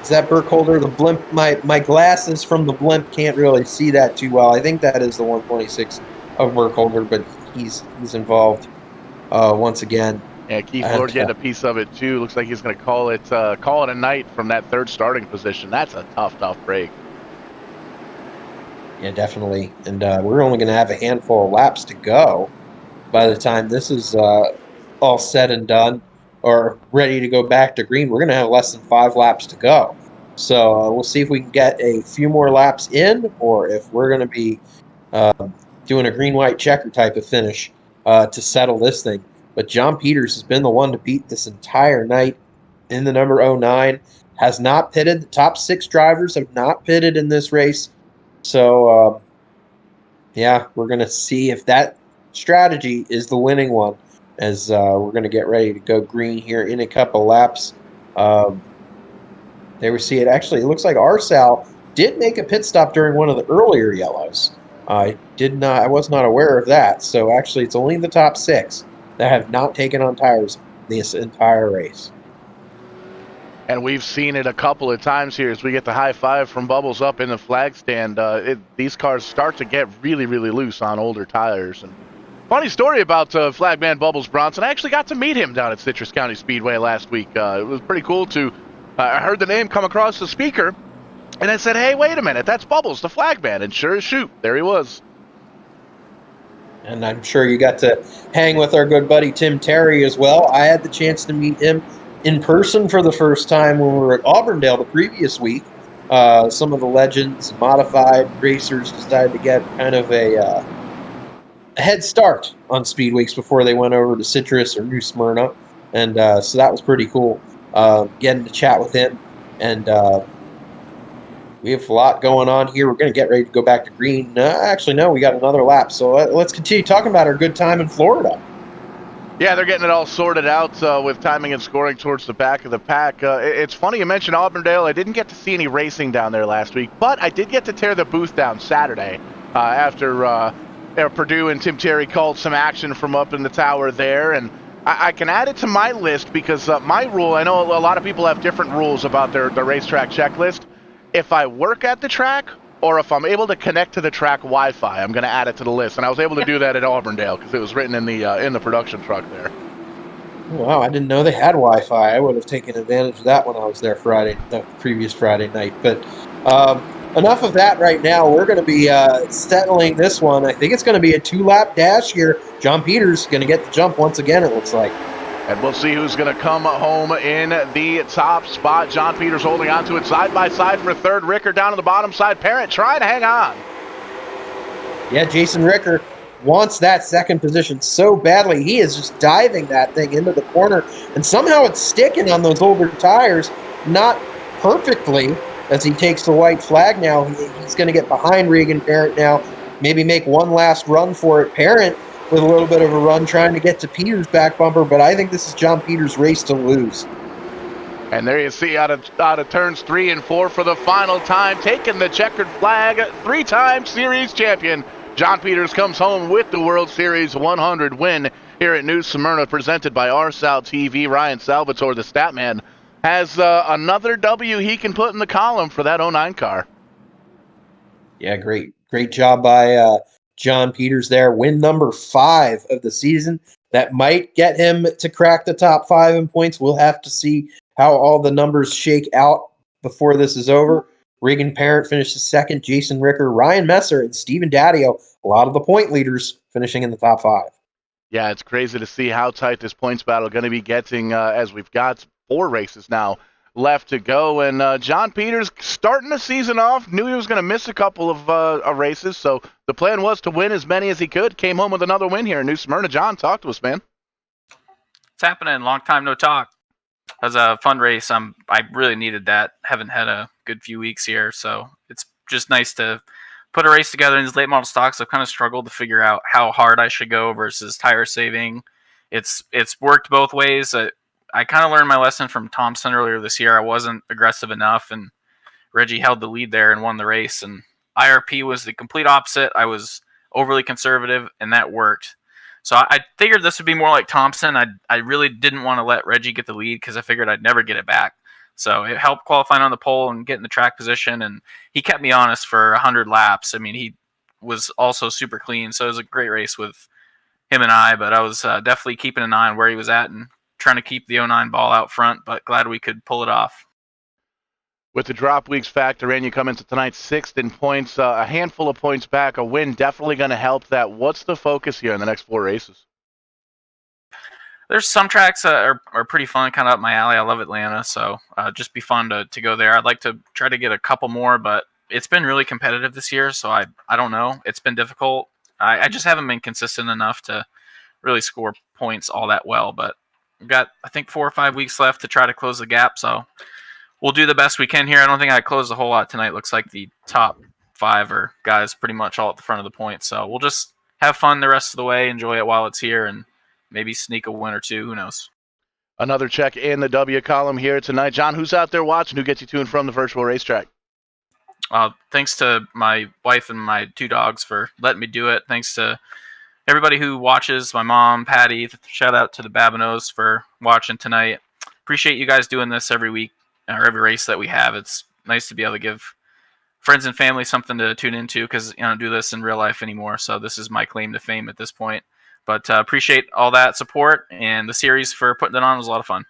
Is that Burkholder? The blimp, my glasses from the blimp can't really see that too well. I think that is the 126 of Burkholder, but he's involved once again. Yeah, Keith Lord getting a piece of it too. Looks like he's going to call it a night from that 3rd starting position. That's a tough break. Yeah, definitely. And we're only going to have a handful of laps to go by the time this is all said and done or ready to go back to green. We're going to have less than 5 laps to go. So we'll see if we can get a few more laps in, or if we're going to be doing a green-white checker type of finish to settle this thing. But John Peters has been the one to beat this entire night in the number 09. Has not pitted. The top 6 drivers have not pitted in this race. So, yeah, we're going to see if that strategy is the winning one, as we're going to get ready to go green here in a couple laps. There we see it. Actually, it looks like Arsal did make a pit stop during one of the earlier yellows. I was not aware of that. So actually, it's only the top 6 that have not taken on tires this entire race. And we've seen it a couple of times here as we get the high five from Bubbles up in the flag stand. These cars start to get really, really loose on older tires. And funny story about flagman Bubbles Bronson. I actually got to meet him down at Citrus County Speedway last week. It was pretty cool to. I heard the name come across the speaker, and I said, "Hey, wait a minute, that's Bubbles, the flagman." And sure as shoot, there he was. And I'm sure you got to hang with our good buddy Tim Terry as well. I had the chance to meet him in person for the first time when we were at Auburndale the previous week. Some of the legends, modified racers decided to get kind of a head start on Speed Weeks before they went over to Citrus or New Smyrna. And so that was pretty cool getting to chat with him. And we have a lot going on here. We're going to get ready to go back to green. Actually, no, we got another lap. So let's continue talking about our good time in Florida. Yeah, they're getting it all sorted out with timing and scoring towards the back of the pack. It's funny you mentioned Auburndale. I didn't get to see any racing down there last week, but I did get to tear the booth down Saturday after Purdue and Tim Terry called some action from up in the tower there. And I can add it to my list because my rule, I know a lot of people have different rules about their racetrack checklist. If I work at the track or if I'm able to connect to the track Wi-Fi, I'm going to add it to the list. And I was able to do that at Auburndale because it was written in the production truck there. Wow, I didn't know they had Wi-Fi. I would have taken advantage of that when I was there the previous Friday night. But enough of that right now. We're going to be settling this one. I think it's going to be a 2-lap dash here. John Peters going to get the jump once again, it looks like. And we'll see who's going to come home in the top spot. John Peters holding on to it side by side for 3rd. Ricker down on the bottom side. Parent trying to hang on. Yeah, Jason Ricker wants that 2nd position so badly. He is just diving that thing into the corner. And somehow it's sticking on those older tires. Not perfectly as he takes the white flag now. He's going to get behind Regan Parent now. Maybe make one last run for it. Parent with a little bit of a run trying to get to Peters' back bumper, but I think this is John Peters' race to lose. And there you see out of turns 3 and 4 for the final time, taking the checkered flag, 3-time series champion. John Peters comes home with the World Series 100 win here at New Smyrna, presented by RSalTV. Ryan Salvatore, the Statman, has another W he can put in the column for that 09 car. Yeah, great job by John Peters there. Win number 5 of the season. That might get him to crack the top 5 in points. We'll have to see how all the numbers shake out before this is over. Regan Parent finishes second, Jason Ricker, Ryan Messer, and Steven Daddio, a lot of the point leaders, finishing in the top 5. Yeah, it's crazy to see how tight this points battle is going to be getting as we've got 4 races now left to go. And John Peters starting the season off, knew he was going to miss a couple of races, so the plan was to win as many as he could. Came home with another win here in New Smyrna. John, talk to us, man. It's happening. Long time no talk. It was a fun race. I really needed that. Haven't had a good few weeks here, so it's just nice to put a race together in these late model stocks. I've kind of struggled to figure out how hard I should go versus tire saving. It's worked both ways. I kind of learned my lesson from Thompson earlier this year. I wasn't aggressive enough, and Reggie held the lead there and won the race. And IRP was the complete opposite. I was overly conservative, and that worked. So I figured this would be more like Thompson. I really didn't want to let Reggie get the lead because I figured I'd never get it back. So it helped qualifying on the pole and getting the track position, and he kept me honest for 100 laps. I mean, he was also super clean, so it was a great race with him and I, but I was definitely keeping an eye on where he was at and trying to keep the 09 ball out front, but glad we could pull it off. With the drop weeks factor in, you come into tonight 6th in points, a handful of points back. A win definitely going to help that. What's the focus here in the next 4 races? There's some tracks that are pretty fun, kind of up my alley. I love Atlanta, so just be fun to go there. I'd like to try to get a couple more, but it's been really competitive this year, so I don't know. It's been difficult. I just haven't been consistent enough to really score points all that well, but we've got, I think, 4 or 5 weeks left to try to close the gap, so we'll do the best we can here. I don't think I closed a whole lot tonight. Looks like the top 5 are guys pretty much all at the front of the point, so we'll just have fun the rest of the way, enjoy it while it's here, and maybe sneak a win or 2. Who knows? Another check in the W column here tonight. John, who's out there watching? Who gets you to and from the virtual racetrack? Thanks to my wife and my 2 dogs for letting me do it. Thanks to everybody who watches, my mom, Patty. Shout out to the Babineaus for watching tonight. Appreciate you guys doing this every week or every race that we have. It's nice to be able to give friends and family something to tune into because I don't do this in real life anymore. So this is my claim to fame at this point. But appreciate all that support, and the series for putting it on was a lot of fun.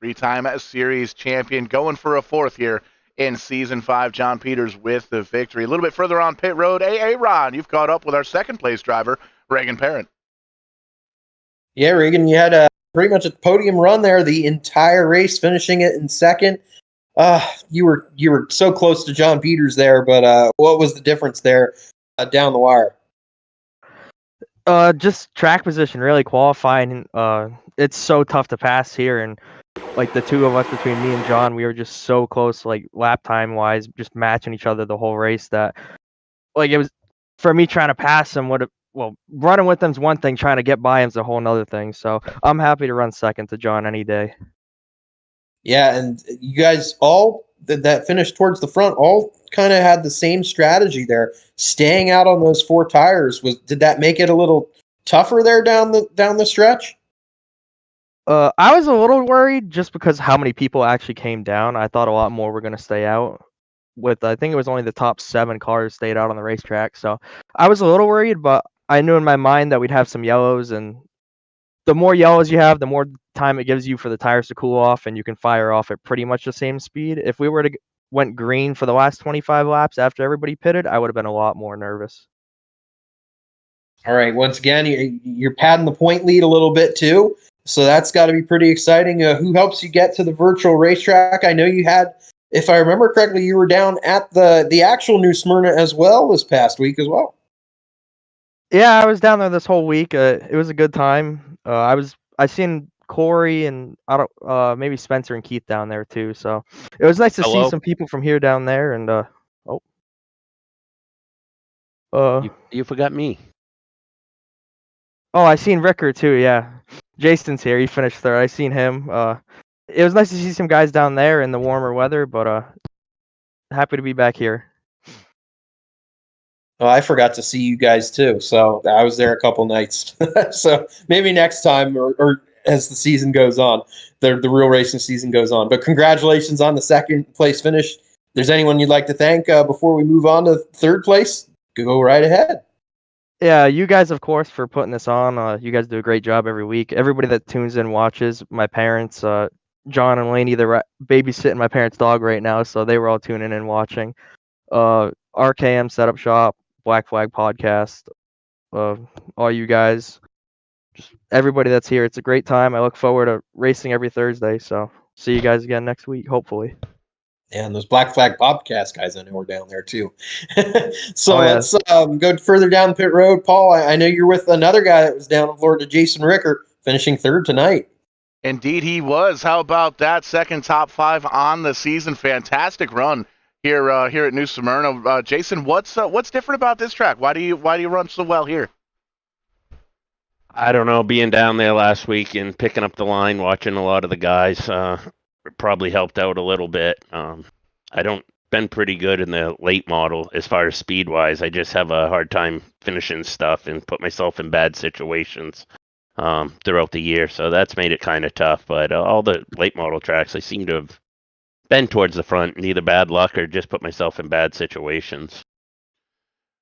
3-time series champion, going for a 4th here in Season 5. John Peters with the victory. A little bit further on pit road, Ron, you've caught up with our 2nd place driver, Regan Parent. Yeah, Regan, you had pretty much a podium run there the entire race, finishing it in 2nd. You were so close to John Peters there, but what was the difference there down the wire? Just track position, really qualifying. It's so tough to pass here, and like the 2 of us between me and John, we were just so close, like lap time wise, just matching each other the whole race. That like it was for me trying to pass him. Running with him's one thing, trying to get by him's a whole nother thing. So I'm happy to run 2nd to John any day. Yeah, and you guys all that finished towards the front all kind of had the same strategy there, staying out on those 4 tires. Did that make it a little tougher there down the stretch? I was a little worried just because how many people actually came down. I thought a lot more were going to stay out. I think it was only the top 7 cars stayed out on the racetrack, so I was a little worried, but I knew in my mind that we'd have some yellows, and the more yellows you have, the more time it gives you for the tires to cool off, and you can fire off at pretty much the same speed. If we were to went green for the last 25 laps after everybody pitted, I would have been a lot more nervous. All right, once again, you're padding the point lead a little bit too, so that's got to be pretty exciting. Who helps you get to the virtual racetrack? I know you had, if I remember correctly, you were down at the actual New Smyrna as well this past week as well. Yeah, I was down there this whole week. It was a good time. I seen Corey and maybe Spencer and Keith down there too. So it was nice to see some people from here down there. And you forgot me. Oh, I seen Ricker too. Yeah, Jason's here. He finished third. I seen him. it was nice to see some guys down there in the warmer weather, but happy to be back here. Oh, I forgot to see you guys too, so I was there a couple nights. So maybe next time, or as the season goes on, the real racing season goes on. But congratulations on the second place finish. If there's anyone you'd like to thank before we move on to third place, go right ahead. Yeah, you guys, of course, for putting this on. You guys do a great job every week. Everybody that tunes in watches. My parents, John and Lainey, they're babysitting my parents' dog right now, so they were all tuning in and watching. RKM Setup Shop, Black Flag Podcast, all you guys, just everybody that's here. It's a great time. I look forward to racing every Thursday. So see you guys again next week, hopefully. And those Black Flag Podcast guys, I know, are down there too. So Oh, yeah. let's go further down the pit road. Paul, I know you're with another guy that was down in Florida, Jason Ricker, finishing third tonight. Indeed, he was. How about that second top 5 on the season? Fantastic run here at New Smyrna. Jason, what's different about this track? Why do you run so well here? I don't know. Being down there last week and picking up the line, watching a lot of the guys, probably helped out a little bit. I don't been pretty good in the late model as far as speed wise. I just have a hard time finishing stuff and put myself in bad situations throughout the year. So that's made it kind of tough. But all the late model tracks, I seem to have been towards the front, and either bad luck or just put myself in bad situations.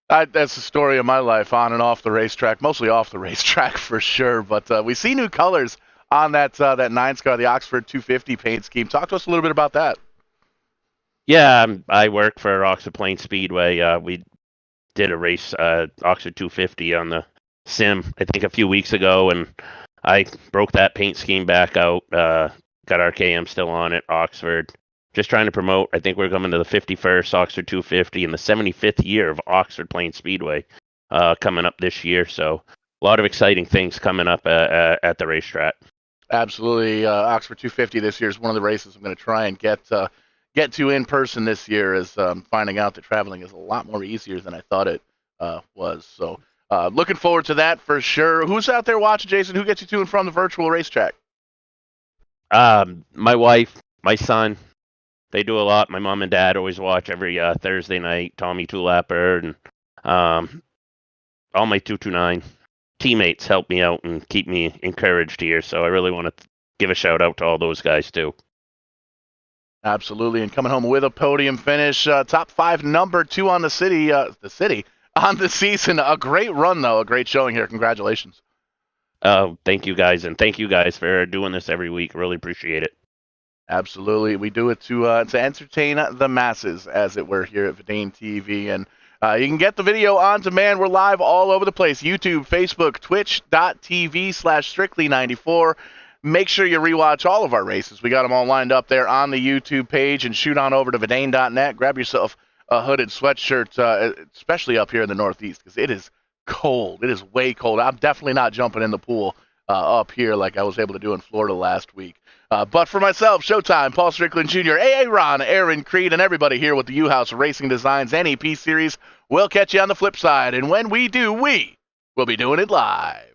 That's the story of my life, on and off the racetrack, mostly off the racetrack for sure. But we see new colors on that 9 car, the Oxford 250 paint scheme. Talk to us a little bit about that. Yeah, I work for Oxford Plain Speedway. We did a race, Oxford 250 on the sim, I think a few weeks ago, and I broke that paint scheme back out. Got RKM still on it, Oxford. Just trying to promote. I think we're coming to the 51st Oxford 250 and the 75th year of Oxford Plain Speedway coming up this year. So a lot of exciting things coming up at the racetrack. Absolutely. Oxford 250 this year is one of the races I'm going to try and get to in person this year, as finding out that traveling is a lot more easier than I thought it was. So looking forward to that for sure. Who's out there watching, Jason? Who gets you to and from the virtual racetrack? My wife, my son. They do a lot. My mom and dad always watch every Thursday night. Tommy Tulapper and all my 229 teammates help me out and keep me encouraged here. So I really want to give a shout out to all those guys too. Absolutely, and coming home with a podium finish, top 5, number 2 on the city on the season. A great run though, a great showing here. Congratulations. Thank you guys, and thank you guys for doing this every week. Really appreciate it. Absolutely. We do it to entertain the masses, as it were, here at VidaneTV. And you can get the video on demand. We're live all over the place. YouTube, Facebook, twitch.tv/strictly94. Make sure you rewatch all of our races. We got them all lined up there on the YouTube page. And shoot on over to vidane.net. Grab yourself a hooded sweatshirt, especially up here in the Northeast, because it is cold. It is way cold. I'm definitely not jumping in the pool up here like I was able to do in Florida last week. But for myself, Showtime, Paul Strickland Jr., A.A. Ron, Aaron Creed, and everybody here with the U-House Racing Designs NEP Series, we'll catch you on the flip side. And when we do, we will be doing it live.